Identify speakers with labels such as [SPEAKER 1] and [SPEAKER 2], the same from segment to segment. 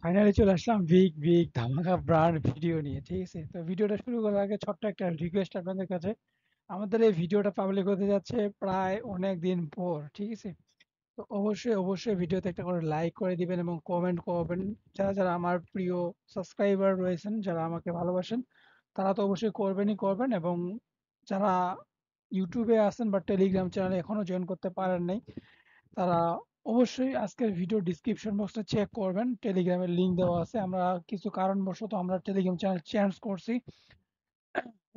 [SPEAKER 1] Finally চলে আসলাম big big ধামাকা brand video নিয়ে। ঠিক আছে, তো ভিডিওটা শুরু করার আগে ছোট্ট একটা রিকোয়েস্ট আপনাদের কাছে। আমাদের এই ভিডিওটা পাবলিক হতে যাচ্ছে প্রায় অনেক দিন পর। ঠিক আছে, তো অবশ্যই অবশ্যই ভিডিওতে একটা করে লাইক করে দিবেন এবং কমেন্ট করবেন। যারা যারা আমার প্রিয় সাবস্ক্রাইবার রয়েছেন, যারা আমাকে ভালোবাসেন, তারা তো অবশ্যই করবেনই করবেন। এবং যারা ইউটিউবে আছেন বা টেলিগ্রাম চ্যানেলে এখনো জয়েন করতে পারেন নাই, তারা অবশ্যই আজকের ভিডিও ডিসক্রিপশন বক্সটা চেক করবেন। টেলিগ্রামের লিংক দেওয়া আছে। আমরা কিছু কারণবশত আমরা টেলিগ্রাম চ্যানেল চেঞ্জ করছি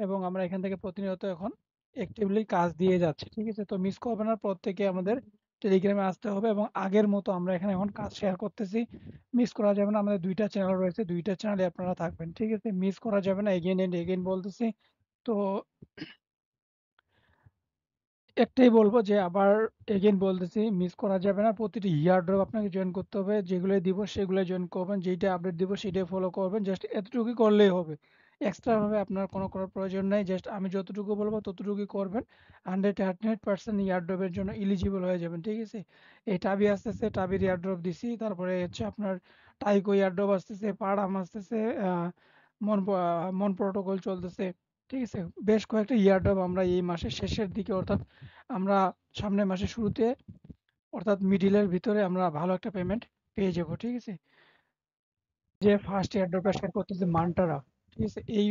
[SPEAKER 1] এবং আমরা এখান থেকে প্রতিনিয়ত এখন অ্যাক্টিভলি কাজ দিয়ে যাচ্ছি। ঠিক আছে, তো মিস করবেন না, প্রত্যেকে আমাদের টেলিগ্রামে আসতে হবে এবং আগের মতো আমরা এখানে এখন কাজ শেয়ার করতেছি। মিস করা যাবে না, আমাদের দুইটা চ্যানেল রয়েছে, দুইটা চ্যানেলে আপনারা থাকবেন। ঠিক আছে, মিস করা যাবে না, এগেন এন্ড এগেন বলতেছি। তো একটাই বলবো যে আবার এগেইন বলতেছি, মিস করা যাবে না। প্রতিটি ইয়ারড্রপ আপনাকে জয়েন করতে হবে। যেগুলো দিব সেগুলো জয়েন করবেন, যেইটা আপডেট দিব সেটাই ফলো করবেন। জাস্ট এতটুকুই করলেই হবে। এক্সট্রা ভাবে আপনার কোনো করার প্রয়োজন নাই। জাস্ট আমি যতটুকু বলবো ততটুকুই করবেন। 100% ইয়ারড্রপের জন্য এলিজিবল হয়ে যাবেন। ঠিক আছে, এই টাবি আসতেছে, টাবির ইয়ারড্রপ দিছি। তারপরে হচ্ছে আপনার টাইকো ইয়ারড্রপ আসতেছে, পাড়াম আসতেছে, মন মন প্রোটোকল চলতেছে। ঠিক আছে, বেশ কয়েকটা ইয়ারড্রপ আমরা এই মাসের শেষের দিকে, অর্থাৎ আমরা সামনের মাসের শুরুতে, অর্থাৎ মিডিলের ভিতরে আমরা ভালো একটা পেমেন্ট পেয়ে যাব। ঠিক আছে, যে ফার্স্ট এয়ারড্রপটা শেয়ার করতেছে মান্টারা। ঠিক আছে, এই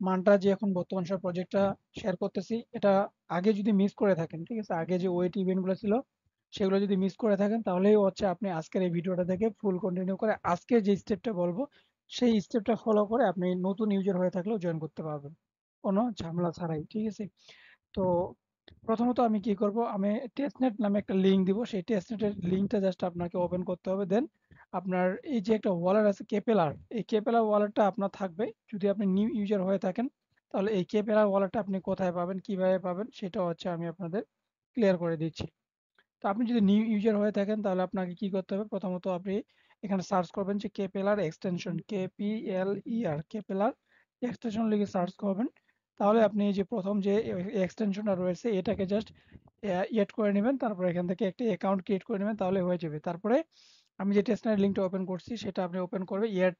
[SPEAKER 1] মান্টা যে এখন বর্তমান সময় প্রজেক্টটা শেয়ার করতেছি, এটা আগে যদি মিস করে থাকেন, ঠিক আছে, আগে যে ওয়েট ইভেন্টগুলো ছিল সেগুলো যদি মিস করে থাকেন, তাহলেই হচ্ছে আপনি আজকের এই ভিডিওটা থেকে ফুল কন্টিনিউ করে আজকে যে স্টেপটা বলবো সেই স্টেপটা ফলো করে আপনি নতুন ইউজার হয়ে থাকলেও জয়েন করতে পারবেন কোনো ঝামেলা ছাড়াই। ঠিক আছে, তো প্রথমত আমি কি করব, আমি টেস্টনেট নামে একটা লিংক দিব। সেই টেস্টনেটের লিংকটা জাস্ট আপনাকে ওপেন করতে হবে। দেন আপনার এই যে একটা ওয়ালেট আছে কেপেলার, এই কেপেলার ওয়ালেটটা আপনার থাকবে। যদি আপনি নিউ ইউজার হয়ে থাকেন, তাহলে এই কেপেলার ওয়ালেটটা আপনি কোথায় পাবেন, কিভাবে পাবেন, সেটা হচ্ছে আমি আপনাদের ক্লিয়ার করে দিচ্ছি। তো আপনি যদি নিউ ইউজার হয়ে থাকেন, তাহলে আপনাকে কি করতে হবে, প্রথমত আপনি এখানে সার্চ করবেন যে কেপেলার এক্সটেনশন, KPLER, কেপেলার এক্সটেনশন লিখে সার্চ করবেন। তাহলে আপনি এই যে প্রথম যে এক্সটেনশনটা রয়েছে এটাকে জাস্ট এড করে নেবেন। তারপরে এখান থেকে একটা অ্যাকাউন্ট ক্রিয়েট করে নেবেন, তাহলে হয়ে যাবে। তারপরে আমি যে টেস্টনেট লিঙ্কটা ওপেন করছি সেটা আপনি ওপেন করবে, এড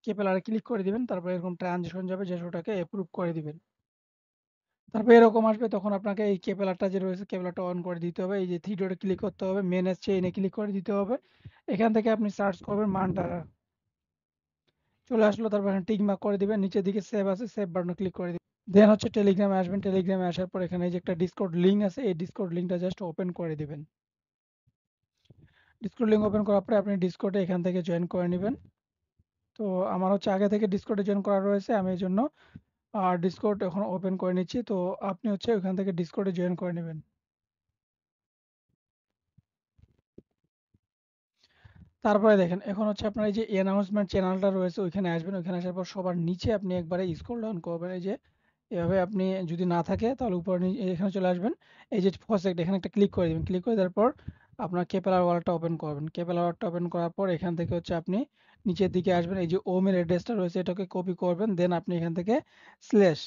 [SPEAKER 1] কেপেলারে ক্লিক করে দিবেন। তারপরে এরকম ট্রানজিশন যাবে, যে ওটাকে অ্যাপ্রুভ করে দিবেন। তারপর এরকম আসবে, তখন আপনাকে এই কেবলারটা যে রয়েছে কেবলারটা অন করে দিতে হবে। এই যে থ্রি ডটে ক্লিক করতে হবে, মেনেজ চেইনে ক্লিক করে দিতে হবে। এখান থেকে আপনি সার্চ করবেন মান্টারা, চলে আসলো। তারপর এখানে টিক মার্ক করে দিবেন, নিচের দিকে সেভ আছে, সেভ বাটনে ক্লিক করে দিবেন। দেন হচ্ছে টেলিগ্রামে আসবেন। টেলিগ্রামে আসার পর এখানে এই যে একটা ডিসকর্ড লিঙ্ক আছে, এই ডিসকর্ড লিঙ্কটা জাস্ট ওপেন করে দিবেন। ডিসকর্ড লিঙ্ক ওপেন করার পরে আপনি ডিসকর্ডে এখান থেকে জয়েন করে নেবেন। তো আমার হচ্ছে আগে থেকে ডিসকর্ডে জয়েন করা রয়েছে, আমি এই জন্য ডিসকর্ড এখন ওপেন করে নিচ্ছি। তো আপনি হচ্ছে ওখান থেকে ডিসকর্ডে জয়েন করে নেবেন। তারপরে দেখেন, এখন হচ্ছে আপনার এই যে অ্যানাউন্সমেন্ট চ্যানেলটা রয়েছে ওইখানে আসবেন। ওইখানে আসার পর সবার নিচে আপনি একবারে স্ক্রল ডাউন করবেন। এই যে এভাবে আপনি, যদি না থাকে তাহলে উপরে এখানে চলে আসবেন। এই যে প্রজেক্ট, এখানে একটা ক্লিক করে দিবেন। ক্লিক করে দেওয়ার পর আপনার কেপেলার ওয়ালেটটা ওপেন করবেন। কেপেলার ওয়ালেটটা ওপেন করার পর এখান থেকে হচ্ছে আপনি নিচের দিকে আসবেন। এই যে ওমের অ্যাড্রেসটা রয়েছে এটাকে কপি করবেন। দেন আপনি এখান থেকে স্ল্যাশ,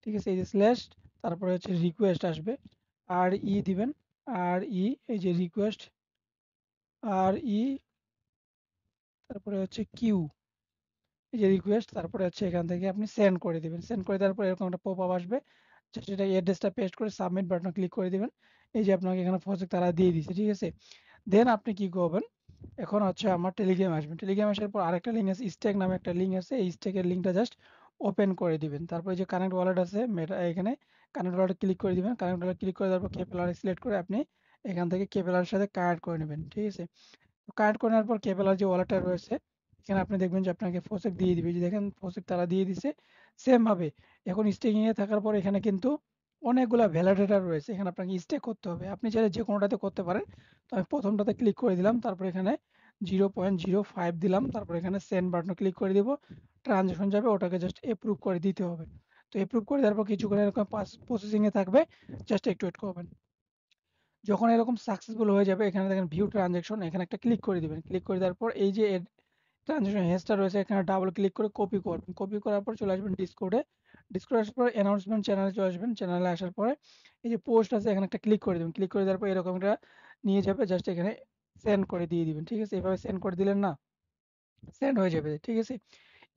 [SPEAKER 1] ঠিক আছে, এই যে স্ল্যাশ, তারপরে হচ্ছে রিকোয়েস্ট আসবে, RE দিবেন। RE, এই যে রিকোয়েস্ট, RE, তারপরে হচ্ছে কিউ, এই যে রিকোয়েস্ট, তারপরে হচ্ছে এখান থেকে আপনি সেন্ড করে দিবেন। সেন্ড করে দেওয়ার পর এরকম একটা পপ আপ আসবে, জাস্ট এটা অ্যাড্রেসটা পেস্ট করে সাবমিট বাটনে ক্লিক করে দিবেন। এই যে আপনাকে এখানে প্রজেক্ট তারা দিয়ে দিয়েছে। ঠিক আছে, দেন আপনি কি করবেন, এখন হচ্ছে আমার টেলিগ্রাম আসবেন। টেলিগ্রাম আসার পর আরেকটা লিঙ্ক আছে, স্টেক নামে একটা লিঙ্ক আছে, এই স্টেকের লিঙ্কটা জাস্ট ওপেন করে দিবেন। তারপরে যে কানেক্ট ওয়ালেট আছে মেটা, এখানে কানেক্ট ওয়ালেট ক্লিক করে দিবেন। কানেক্ট ওয়ালেট ক্লিক করে দেওয়ার পর কেপেলার সিলেক্ট করে আপনি এখান থেকে কেপেলার সাথে কানেক্ট করে নেবেন। ঠিক আছে, কানেক্ট করে নেওয়ার পর কেবলার যে ওয়ালেটটা রয়েছে এখানে আপনি দেখবেন যে আপনাকে ফসেক দিয়ে দিবে। যে দেখেন ফসেক তারা দিয়ে দিছে। সেম ভাবে এখন স্টেকিং এ থাকার পর এখানে কিন্তু অনেকগুলা ভ্যালিডেটর রয়েছে, এখানে আপনাকে স্টেক করতে হবে। আপনি চাইলে যে কোনোটাতে করতে পারেন। তো আমি প্রথমটাতে ক্লিক করে দিলাম, তারপর এখানে 0.05 দিলাম, তারপর এখানে সেন্ড বাটনে ক্লিক করে দিব। ট্রানজাকশন যাবে, ওটাকে জাস্ট এপ্রুভ করে দিতে হবে। তো এপ্রুভ করে দেওয়ার পর কিছুক্ষণ এরকম প্রসেসিং এ থাকবে, জাস্ট একটু ওয়েট করবেন। যখন এরকম সাকসেসফুল হয়ে যাবে, এখানে দেখেন ভিউ ট্রানজাকশন, এখানে একটা ক্লিক করে দিবেন। ক্লিক করে দেওয়ার পর এই যে ট্রানজাকশন হেজটা রয়েছে এখানে ডাবল ক্লিক করে কপি করবেন। কপি করার পর চলে আসবেন ডিসকর্ডে। ডিসকর্ড আসার পর অ্যানাউন্সমেন্ট চ্যানেলে চলে আসবেন। চ্যানেলে আসার পরে এই যে পোস্ট আছে এখানে একটা ক্লিক করে দেবেন। ক্লিক করে দেওয়ার পর এরকম একটা নিয়ে যাবে, জাস্ট এখানে সেন্ড করে দিয়ে দিবেন। ঠিক আছে, এভাবে সেন্ড করে দিলেন না, সেন্ড হয়ে যাবে। ঠিক আছে?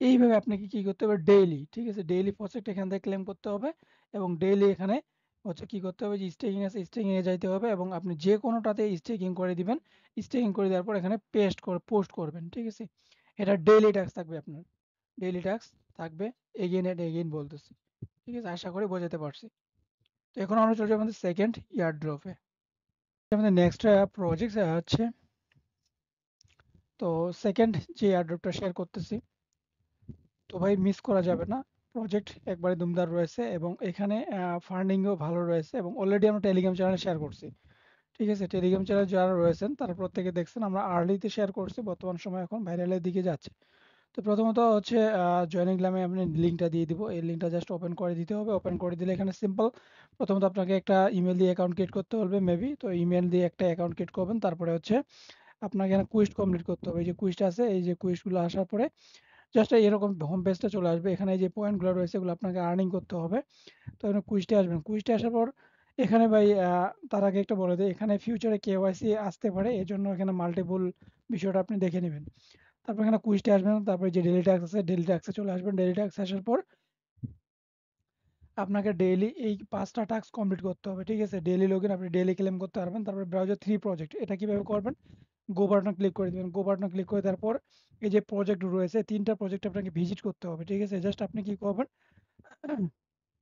[SPEAKER 1] এইভাবে আপনাকে কি করতে হবে ডেইলি, ঠিক আছে? ডেইলি প্রজেক্ট এখান থেকে ক্লেম করতে হবে এবং ডেইলি এখানে হচ্ছে কি করতে হবে যে স্টেকিং আছে স্টেকিং এ যাইতে হবে এবং আপনি যে কোনোটাতে স্টেকিং করে দিবেন। স্টেকিং করে দেওয়ার পর এখানে পোস্ট করবেন। ঠিক আছে? এটা ডেইলি টাস্ক থাকবে আপনার। ডেইলি টাস্ক থাকবে এগেইন এন্ড এগেইন বলতেছি। ঠিক আছে? আশা করি বোঝাতে পারছি। তো এখন আমরা চলে যাবো আমাদের সেকেন্ড ইয়ার ড্রপে। আমাদের নেক্সট প্রজেক্ট হচ্ছে তো সেকেন্ড যে ইয়ার ড্রপটা শেয়ার করতেছি তো ভাই মিস করা যাবে না। প্রজেক্ট একবারে দুমদার রয়েছে এবং এখানে ফান্ডিংও ভালো রয়েছে এবং অলরেডি আমরা টেলিগ্রাম চ্যানেলে শেয়ার করছি। ঠিক আছে? টেলিগ্রাম চ্যানেলে যারা রয়েছেন তারা প্রত্যেকে দেখছেন আমরা আর্লিতে শেয়ার করছি। বর্তমান সময় এখন ভাইরালের দিকে যাচ্ছে। তো প্রথমত হচ্ছে জয়েনিং গ্রামে আমি লিঙ্কটা দিয়ে দিব। এই লিঙ্কটা জাস্ট ওপেন করে দিতে হবে। ওপেন করে দিলে এখানে সিম্পল প্রথমত আপনাকে একটা ইমেল দিয়ে অ্যাকাউন্ট ক্রিয়েট করতে হবে মেবি। তো ইমেল দিয়ে একটা অ্যাকাউন্ট ক্রিয়েট করবেন। তারপরে হচ্ছে আপনাকে এখানে কুইজ কমপ্লিট করতে হবে। এই যে কুইজটা আছে এই যে কুইজগুলো আসার পরে জাস্ট এরকম হোম পেজটা চলে আসবে। এখানে যে পয়েন্টগুলো রয়েছে এগুলো আপনাকে আর্নিং করতে হবে। তো এখানে কুইজটা আসবেন। কুইজটা আসার পর এখানে ভাই তার আগে একটা বলে দেই এখানে ফিউচারে কেওয়াইসি আসতে পারে। এজন্য এখানে মাল্টিপল বিষয়টা আপনি দেখে নেবেন। তারপর এখানে কুইজটা আসবেন। তারপরে যে ডেইলি টাস্ক আছে ডেইলি টাস্কে চলে আসবেন। ডেইলি টাস্ক আসার পর আপনাকে ডেইলি এই ৫টা টাস্ক কমপ্লিট করতে হবে। ঠিক আছে? ডেইলি লগইন আপনি ডেইলি ক্লেম করতে পারবেন। তারপরে ব্রাউজার 3 প্রজেক্ট এটা কিভাবে করবেন? গো বাটনে ক্লিক করে দিবেন। গো বাটনে ক্লিক করে দেওয়ার পর এই যে প্রজেক্ট রয়েছে ৩টা প্রজেক্ট আপনাকে ভিজিট করতে হবে। ঠিক আছে? জাস্ট আপনি কি করবেন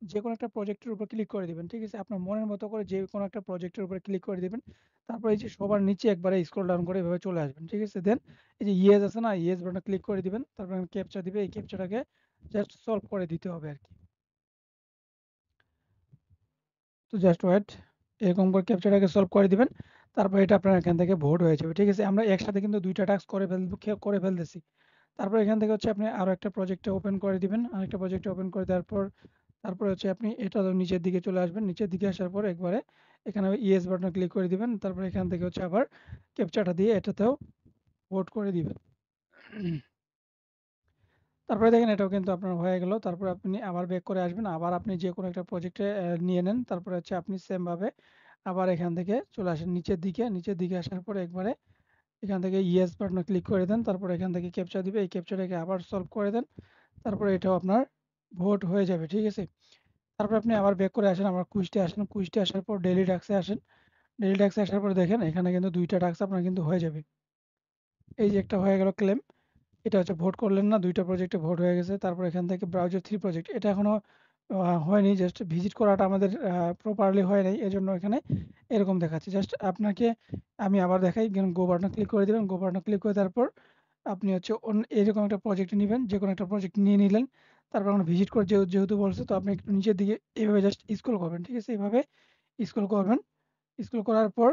[SPEAKER 1] যেকোনো একটা প্রজেক্টের উপর ক্লিক করে দিবেন। ঠিক আছে? আপনার মনের মতো করে যেকোনো একটা প্রজেক্টের উপরে ক্লিক করে দিবেন। তারপর এই যে সবার নিচে একবারে স্ক্রল ডাউন করে এভাবে চলে আসবেন। ঠিক আছে? দেন এই যে ইয়েস আছে না? ইয়েস বাটনে ক্লিক করে দিবেন। তারপর ক্যাপচা দিবে। এই ক্যাপচাটাকে জাস্ট সলভ করে দিতে হবে আরকি। তো জাস্ট ওয়েট। এরকম করে ক্যাপচাটাকে সলভ করে দিবেন। তারপর এটা আপনার এখান থেকে ভোট হয়ে যাবে। ঠিক আছে? আমরা একসাথে কিন্তু ২ টা টাস্ক করে ফেলতেছি। তারপর এখান থেকে হচ্ছে আপনি আরো একটা প্রজেক্টে ওপেন করে দিবেন। আরেকটা প্রজেক্টে ওপেন করে দেওয়ার পর তারপরে হচ্ছে আপনি এটা নিচের দিকে চলে আসবেন। নিচের দিকে আসার পর একবারে এখানে ইয়েস বাটনে ক্লিক করে দিবেন। তারপর এখান থেকে হচ্ছে আবার ক্যাপচাটা দিয়ে এটাতেও ভোট করে দিবেন। তারপরে দেখেন এটাও কিন্তু আপনার হয়ে গেল। তারপর আপনি আবার ব্যাক করে আসবেন। আবার আপনি যেকোনো একটা প্রজেক্টে নিয়ে নেন। তারপরে হচ্ছে আপনি সেম ভাবে আবার এখান থেকে চলে আসেন নিচের দিকে। নিচের দিকে আসার পরে একবারে এখান থেকে ইয়েস বাটনে ক্লিক করে দেন। তারপর এখান থেকে ক্যাপচা দিবে। এই ক্যাপচাটাকে আবার সলভ করে দেন। তারপরে এটাও আপনার ভোট হয়ে যাবে। ঠিক আছে? তারপর আপনি আবার ব্যাক করে আসেন। আবার কুইজটে আসেন। কুইজটে আসার পর ডেইলি টাস্কে আসেন। ডেইলি টাস্কে আসার পর দেখেন এখানে কিন্তু ২ টা টাস্ক আপনার কিন্তু হয়ে যাবে। এই যে একটা হয়ে গেল ক্লেম। এটা হচ্ছে ভোট করলেন না ২ টা প্রজেক্টে ভোট হয়ে গেছে। তারপর এখান থেকে ব্রাউজার 3 প্রজেক্ট এটা এখনো হয়নি। জাস্ট ভিজিট করাটা আমাদের প্রপারলি হয় নাই। এজন্য এখানে এরকম দেখাচ্ছে। জাস্ট আপনাকে আমি আবার দেখাই। গো বাটনে ক্লিক করে দিবেন। গো বাটনে ক্লিক করে দেওয়ার পর আপনি হচ্ছে এরকম একটা প্রজেক্ট নিবেন। যেকোনো একটা প্রজেক্ট নিয়ে নিলেন। তারপর আমরা ভিজিট করে যেহেতু বলছে তো আপনি একটু নিচের দিকে এভাবে জাস্ট স্ক্রল করবেন। ঠিক আছে? এভাবে স্ক্রল করবেন। স্ক্রল করার পর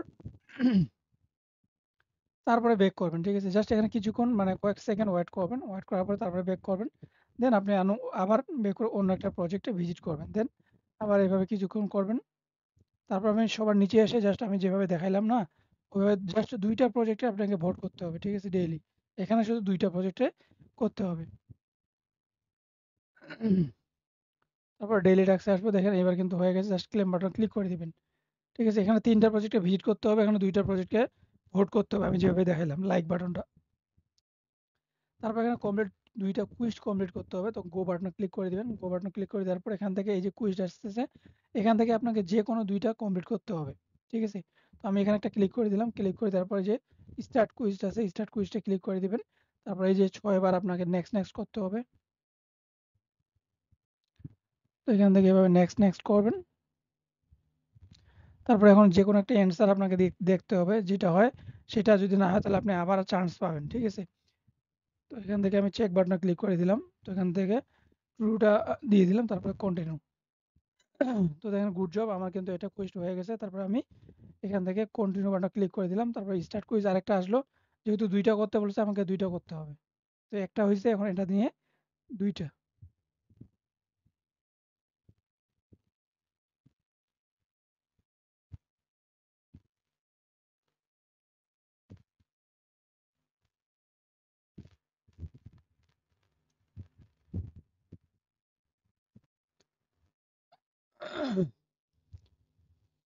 [SPEAKER 1] তারপরে বেক করবেন। ঠিক আছে? জাস্ট এখানে কিছুক্ষণ মানে কয়েক সেকেন্ড ওয়েট করবেন। ওয়েট করার পরে তারপরে বেক করবেন। দেন আপনি আবার বেক করে অন্য একটা প্রজেক্টে ভিজিট করবেন। দেন আবার এভাবে কিছুক্ষণ করবেন। তারপর আপনি সবার নিচে এসে জাস্ট আমি যেভাবে দেখাইলাম না? ওইভাবে জাস্ট ২ টা প্রজেক্টে আপনাকে ভোট করতে হবে। ঠিক আছে? ডেইলি। এখানে শুধু ২ টা প্রজেক্টে করতে হবে। তারপর ডেইলি টাস্কে আসবে দেখেন এবার কিন্তু হয়ে গেছে। জাস্ট ক্লেম বাটন ক্লিক করে দিবেন। ঠিক আছে? এখানে ৩ টা প্রজেক্টে ভিজিট করতে হবে। এখানে ২ টা প্রজেক্টকে ভোট করতে হবে। আমি যেভাবে দেখাইলাম লাইক বাটনটা। তারপর এখানে কমপ্লিট ২ টা কুইজ কমপ্লিট করতে হবে। তো গো বাটনে ক্লিক করে দিবেন। গো বাটনে ক্লিক করে দেওয়ার পর এখান থেকে এই যে কুইজ আসতেছে, এখান থেকে আপনাকে যেকোনো ২ টা কমপ্লিট করতে হবে। ঠিক আছে? তো আমি এখানে একটা ক্লিক করে দিলাম। ক্লিক করে দেওয়ার পরে যে স্টার্ট কুইজ আছে, স্টার্ট কুইজটা ক্লিক করে দিবেন। তারপরে এই যে ৬ বার আপনাকে নেক্সট, নেক্সট করতে হবে। তো এখান থেকে এভাবে নেক্সট, নেক্সট করবেন। তারপরে এখন যেকোনো একটা অ্যান্সার আপনাকে দেখতে হবে। যেটা হয় সেটা যদি না হয় তাহলে আপনি আবার চান্স পাবেন। ঠিক আছে? তো এখান থেকে আমি চেক বাটনে ক্লিক করে দিলাম। তো এখান থেকে ট্রুটা দিয়ে দিলাম। তারপরে কন্টিনিউ। তো দেখেন গুড জব আমার কিন্তু এটা কুইজ হয়ে গেছে। তারপরে আমি এখান থেকে কন্টিনিউ বাটনে ক্লিক করে দিলাম। তারপরে স্টার্ট কুইজ আরেকটা আসলো। যেহেতু ২ টা করতে বলেছে আমাকে ২ টা করতে হবে। তো একটা হইছে এখন এটা নিয়ে ২ টা।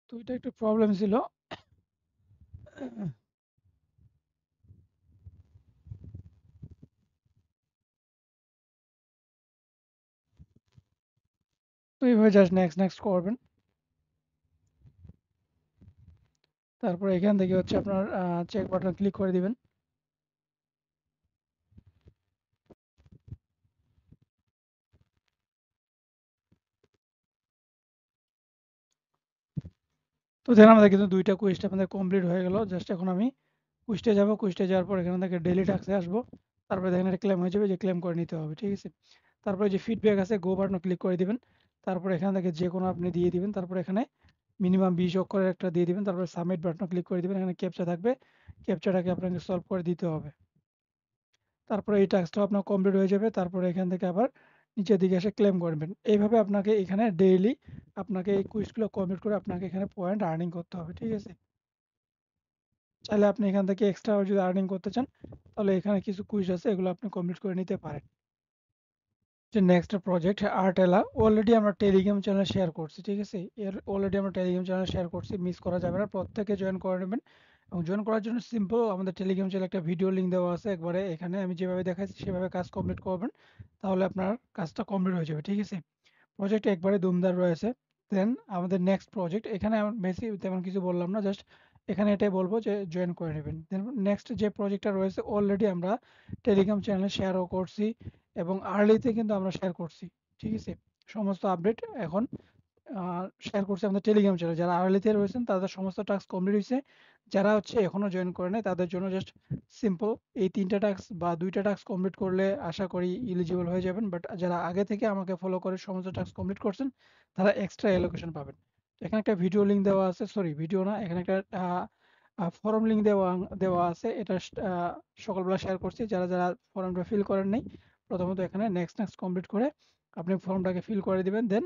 [SPEAKER 1] তো এটা একটু প্রবলেম ছিল। তো এইভাবে জাস্ট নেক্সট নেক্সট করবেন। তারপর এখান থেকে হচ্ছে আপনার চেক বাটন ক্লিক করে দিবেন। তো দেখেন আমাদের কিন্তু ২ টা কুইজ আমাদের কমপ্লিট হয়ে গেল। জাস্ট এখন আমি কুইজে যাব। কুইজে যাওয়ার পর এখান থেকে ডেইলি টাস্কে আসবো। তারপরে দেখেন এটা ক্লেম হয়ে যাবে, যে ক্লেম করে নিতে হবে। ঠিক আছে? তারপরে যে ফিডব্যাক আছে গো বাটনে ক্লিক করে দিবেন। তারপরে এখান থেকে যেকোনো আপনি দিয়ে দিবেন। তারপরে এখানে মিনিমাম ২০ অক্ষরের একটা দিয়ে দিবেন। তারপরে সাবমিট বাটনে ক্লিক করে দিবেন। এখানে ক্যাপচা থাকবে। ক্যাপচাটাকে আপনাকে সলভ করে দিতে হবে। তারপরে এই টাস্কটাও আপনার কমপ্লিট হয়ে যাবে। তারপরে এখান থেকে আবার নিচের দিকে এসে ক্লেম করবেন। এইভাবে আপনাকে এখানে ডেইলি আপনাকে এই কুইজগুলো কমপ্লিট করে আপনাকে এখানে পয়েন্ট আর্নিং করতে হবে। ঠিক আছে? চাইলে আপনি এখান থেকে এক্সট্রা যদি আর্নিং করতে চান, তাহলে এখানে কিছু কুইজ আছে, এগুলো আপনি কমপ্লিট করে নিতে পারেন। যে নেক্সট প্রজেক্ট আর্টেলা অলরেডি আমরা টেলিগ্রাম চ্যানেলে শেয়ার করছি। ঠিক আছে? এর অলরেডি আমরা টেলিগ্রাম চ্যানেলে শেয়ার করছি, মিস করা যাবে না, প্রত্যেকে জয়েন করে নেবেন। এবং জয়েন করার জন্য সিম্পল, আমাদের টেলিগ্রাম চ্যানেলে একটা ভিডিও লিঙ্ক দেওয়া আছে, একবারে এখানে আমি যেভাবে দেখাচ্ছি সেভাবে কাজ কমপ্লিট করবেন, তাহলে আপনার কাজটা কমপ্লিট হয়ে যাবে। ঠিক আছে? প্রজেক্ট একবারে দুমদার রয়েছে। দেন আমাদের নেক্সট প্রজেক্ট, এখানে আমার বেশি তেমন কিছু বললাম না, জাস্ট এখানে এটাই বলবো যে জয়েন করে নেবেন। দেন নেক্সট যে প্রজেক্টটা রয়েছে অলরেডি আমরা টেলিগ্রাম চ্যানেলে শেয়ারও করছি এবং আর্লিতে কিন্তু আমরা শেয়ার করছি। ঠিক আছে? সমস্ত আপডেট এখন শেয়ার করছি আমাদের টেলিগ্রাম চ্যানেলে। যারা আর্লিতে রয়েছেন তাদের সমস্ত টাস্ক কমপ্লিট হয়েছে। যারা হচ্ছে এখনো জয়েন করে নাই তাদের জন্য জাস্ট সিম্পল এই ৩টা টাস্ক বা ২টা টাস্ক কমপ্লিট করলে আশা করি এলিজিবল হয়ে যাবেন। বাট যারা আগে থেকে আমাকে ফলো করে সমস্ত টাস্ক কমপ্লিট করছেন, তারা এক্সট্রা অ্যালোকেশন পাবেন। এখানে একটা ভিডিও লিঙ্ক দেওয়া আছে, সরি ভিডিও না, এখানে একটা ফরম লিঙ্ক দেওয়া দেওয়া আছে। এটা সকালবেলা শেয়ার করছি। যারা ফর্মটা ফিল করেন নাই, প্রথমত এখানে নেক্সট নেক্সট কমপ্লিট করে আপনি ফর্মটাকে ফিল করে দিবেন। দেন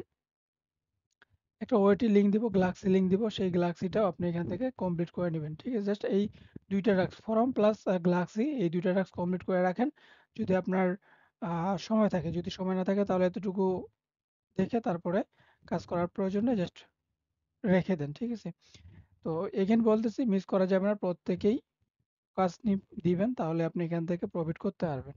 [SPEAKER 1] একটা ওয়েটি লিঙ্ক দিব, গ্লাক্সি লিঙ্ক দিব, সেই গ্লাক্সিটাও আপনি এখান থেকে কমপ্লিট করে নেবেন। ঠিক আছে? জাস্ট এই ২টা টাস্ক, ফর্ম প্লাস গ্লাক্সি, এই ২টা টাস্ক কমপ্লিট করে রাখেন। যদি আপনার সময় থাকে, যদি সময় না থাকে তাহলে এতটুকু দেখে তারপরে কাজ করার প্রয়োজন নেই, জাস্ট রেখে দেন। ঠিক আছে? তো এগেইন বলতেছি, মিস করা যাবে না, প্রত্যেকেই কাজ দিবেন, তাহলে আপনি এখান থেকে প্রফিট করতে পারবেন।